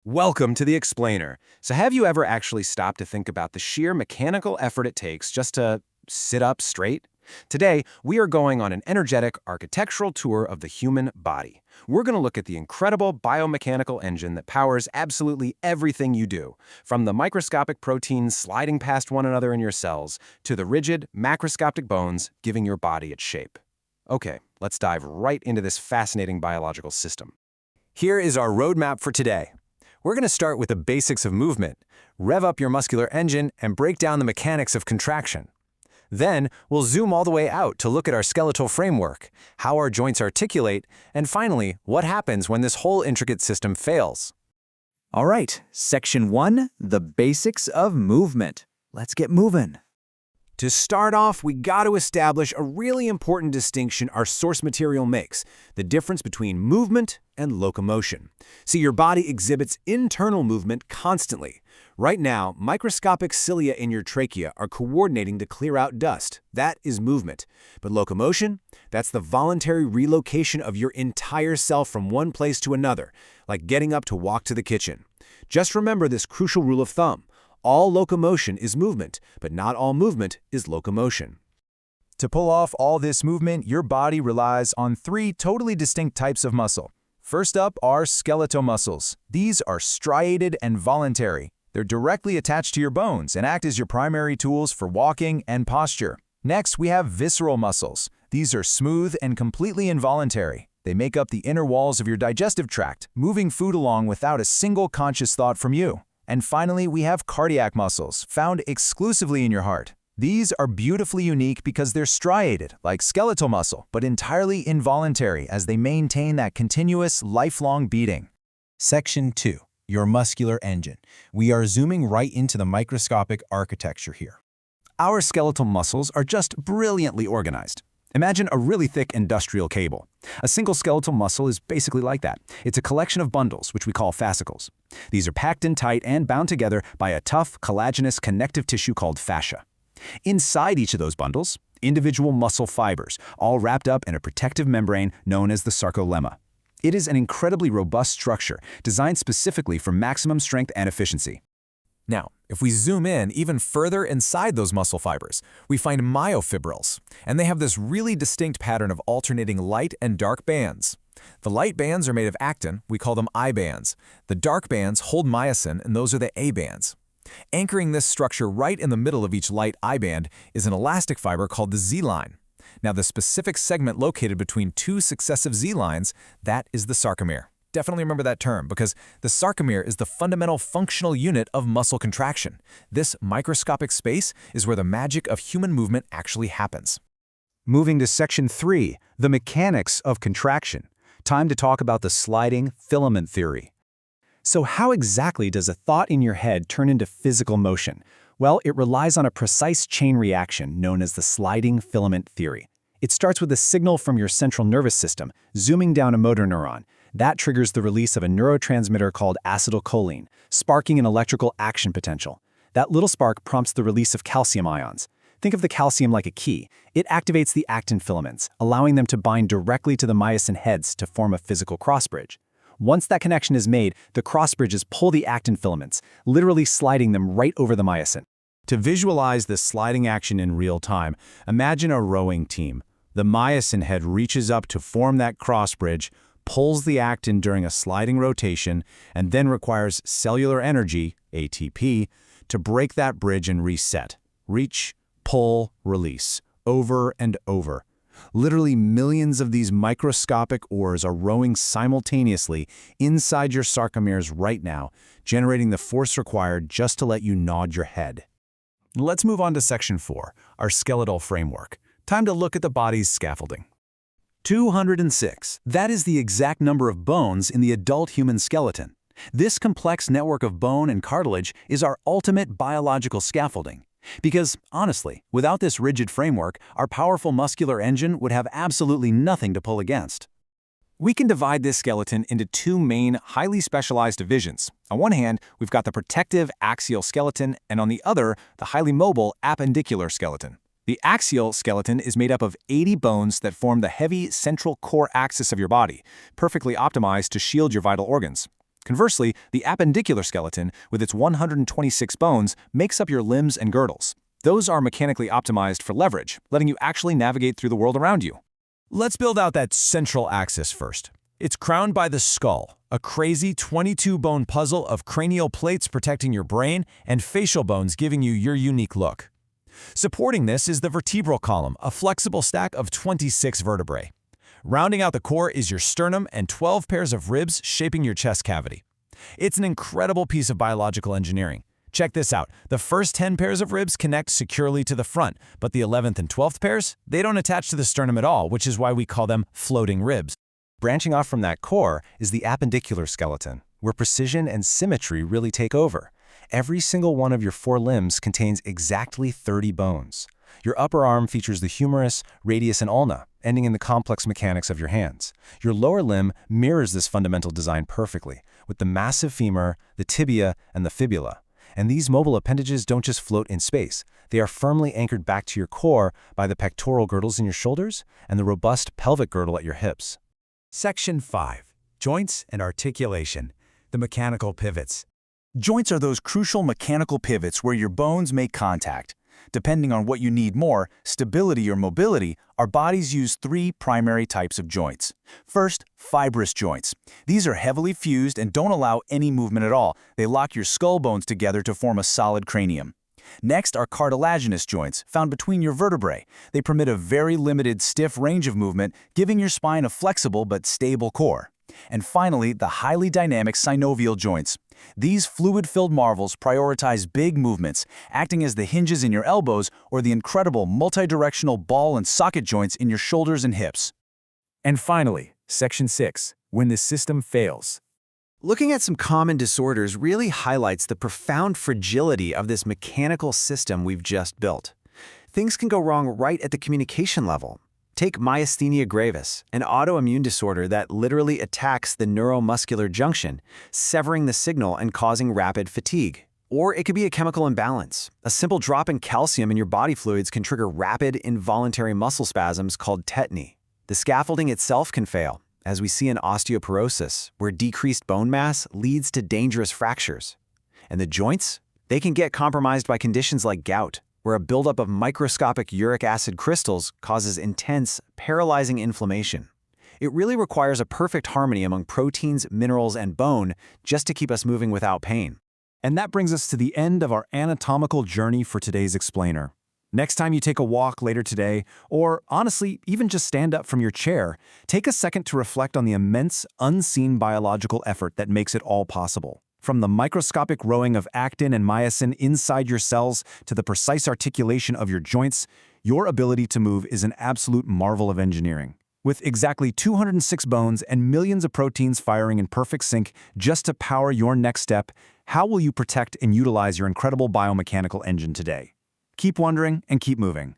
Welcome to The Explainer. So have you ever actually stopped to think about the sheer mechanical effort it takes just to sit up straight? Today, we are going on an energetic architectural tour of the human body. We're going to look at the incredible biomechanical engine that powers absolutely everything you do, from the microscopic proteins sliding past one another in your cells to the rigid, macroscopic bones giving your body its shape. Okay, let's dive right into this fascinating biological system. Here is our roadmap for today. We're going to start with the basics of movement, rev up your muscular engine, and break down the mechanics of contraction. Then, we'll zoom all the way out to look at our skeletal framework, how our joints articulate, and finally, what happens when this whole intricate system fails. All right, Section 1, the basics of movement. Let's get moving. To start off, we got to establish a really important distinction our source material makes, the difference between movement and locomotion. See, your body exhibits internal movement constantly. Right now, microscopic cilia in your trachea are coordinating to clear out dust. That is movement. But locomotion? That's the voluntary relocation of your entire self from one place to another, like getting up to walk to the kitchen. Just remember this crucial rule of thumb. All locomotion is movement, but not all movement is locomotion. To pull off all this movement, your body relies on three totally distinct types of muscle. First up are skeletal muscles. These are striated and voluntary. They're directly attached to your bones and act as your primary tools for walking and posture. Next, we have visceral muscles. These are smooth and completely involuntary. They make up the inner walls of your digestive tract, moving food along without a single conscious thought from you. And finally, we have cardiac muscles, found exclusively in your heart. These are beautifully unique because they're striated, like skeletal muscle, but entirely involuntary as they maintain that continuous, lifelong beating. Section 2. Your muscular engine. We are zooming right into the microscopic architecture here. Our skeletal muscles are just brilliantly organized. Imagine a really thick industrial cable. A single skeletal muscle is basically like that. It's a collection of bundles, which we call fascicles. These are packed in tight and bound together by a tough, collagenous connective tissue called fascia. Inside each of those bundles, individual muscle fibers, all wrapped up in a protective membrane known as the sarcolemma. It is an incredibly robust structure designed specifically for maximum strength and efficiency. Now, if we zoom in even further inside those muscle fibers, we find myofibrils, and they have this really distinct pattern of alternating light and dark bands. The light bands are made of actin, we call them I bands. The dark bands hold myosin, and those are the A bands. Anchoring this structure right in the middle of each light I band is an elastic fiber called the Z-line. Now, the specific segment located between two successive Z-lines, that is the sarcomere. Definitely remember that term because the sarcomere is the fundamental functional unit of muscle contraction. This microscopic space is where the magic of human movement actually happens. Moving to Section 3, the mechanics of contraction. Time to talk about the sliding filament theory. So how exactly does a thought in your head turn into physical motion? Well, it relies on a precise chain reaction known as the sliding filament theory. It starts with a signal from your central nervous system, zooming down a motor neuron. That triggers the release of a neurotransmitter called acetylcholine, sparking an electrical action potential. That little spark prompts the release of calcium ions. Think of the calcium like a key. It activates the actin filaments, allowing them to bind directly to the myosin heads to form a physical crossbridge. Once that connection is made, the crossbridges pull the actin filaments, literally sliding them right over the myosin. To visualize this sliding action in real time, imagine a rowing team. The myosin head reaches up to form that crossbridge, pulls the actin during a sliding rotation, and then requires cellular energy, ATP, to break that bridge and reset. Reach, pull, release, over and over. Literally millions of these microscopic oars are rowing simultaneously inside your sarcomeres right now, generating the force required just to let you nod your head. Let's move on to Section 4, our skeletal framework. Time to look at the body's scaffolding. 206. That is the exact number of bones in the adult human skeleton. This complex network of bone and cartilage is our ultimate biological scaffolding. Because, honestly, without this rigid framework, our powerful muscular engine would have absolutely nothing to pull against. We can divide this skeleton into two main, highly specialized divisions. On one hand, we've got the protective axial skeleton, and on the other, the highly mobile appendicular skeleton. The axial skeleton is made up of 80 bones that form the heavy central core axis of your body, perfectly optimized to shield your vital organs. Conversely, the appendicular skeleton, with its 126 bones, makes up your limbs and girdles. Those are mechanically optimized for leverage, letting you actually navigate through the world around you. Let's build out that central axis first. It's crowned by the skull, a crazy 22-bone puzzle of cranial plates protecting your brain and facial bones giving you your unique look. Supporting this is the vertebral column, a flexible stack of 26 vertebrae. Rounding out the core is your sternum and 12 pairs of ribs shaping your chest cavity. It's an incredible piece of biological engineering. Check this out. The first 10 pairs of ribs connect securely to the front, but the 11th and 12th pairs, they don't attach to the sternum at all, which is why we call them floating ribs. Branching off from that core is the appendicular skeleton, where precision and symmetry really take over. Every single one of your 4 limbs contains exactly 30 bones. Your upper arm features the humerus, radius, and ulna, ending in the complex mechanics of your hands. Your lower limb mirrors this fundamental design perfectly, with the massive femur, the tibia, and the fibula. And these mobile appendages don't just float in space. They are firmly anchored back to your core by the pectoral girdles in your shoulders and the robust pelvic girdle at your hips. Section 5. Joints and articulation. The mechanical pivots. Joints are those crucial mechanical pivots where your bones make contact. Depending on what you need more, stability or mobility, our bodies use 3 primary types of joints. First, fibrous joints. These are heavily fused and don't allow any movement at all. They lock your skull bones together to form a solid cranium. Next are cartilaginous joints, found between your vertebrae. They permit a very limited stiff range of movement, giving your spine a flexible but stable core. And finally, the highly dynamic synovial joints. These fluid-filled marvels prioritize big movements, acting as the hinges in your elbows or the incredible multidirectional ball and socket joints in your shoulders and hips. And finally, Section 6. When the system fails. Looking at some common disorders really highlights the profound fragility of this mechanical system we've just built. Things can go wrong right at the communication level. Take myasthenia gravis, an autoimmune disorder that literally attacks the neuromuscular junction, severing the signal and causing rapid fatigue. Or it could be a chemical imbalance. A simple drop in calcium in your body fluids can trigger rapid, involuntary muscle spasms called tetany. The scaffolding itself can fail, as we see in osteoporosis, where decreased bone mass leads to dangerous fractures. And the joints? They can get compromised by conditions like gout, where a buildup of microscopic uric acid crystals causes intense, paralyzing inflammation. It really requires a perfect harmony among proteins, minerals, and bone just to keep us moving without pain. And that brings us to the end of our anatomical journey for today's explainer. Next time you take a walk later today, or honestly, even just stand up from your chair, take a second to reflect on the immense, unseen biological effort that makes it all possible. From the microscopic rowing of actin and myosin inside your cells to the precise articulation of your joints, your ability to move is an absolute marvel of engineering. With exactly 206 bones and millions of proteins firing in perfect sync just to power your next step, how will you protect and utilize your incredible biomechanical engine today? Keep wondering and keep moving.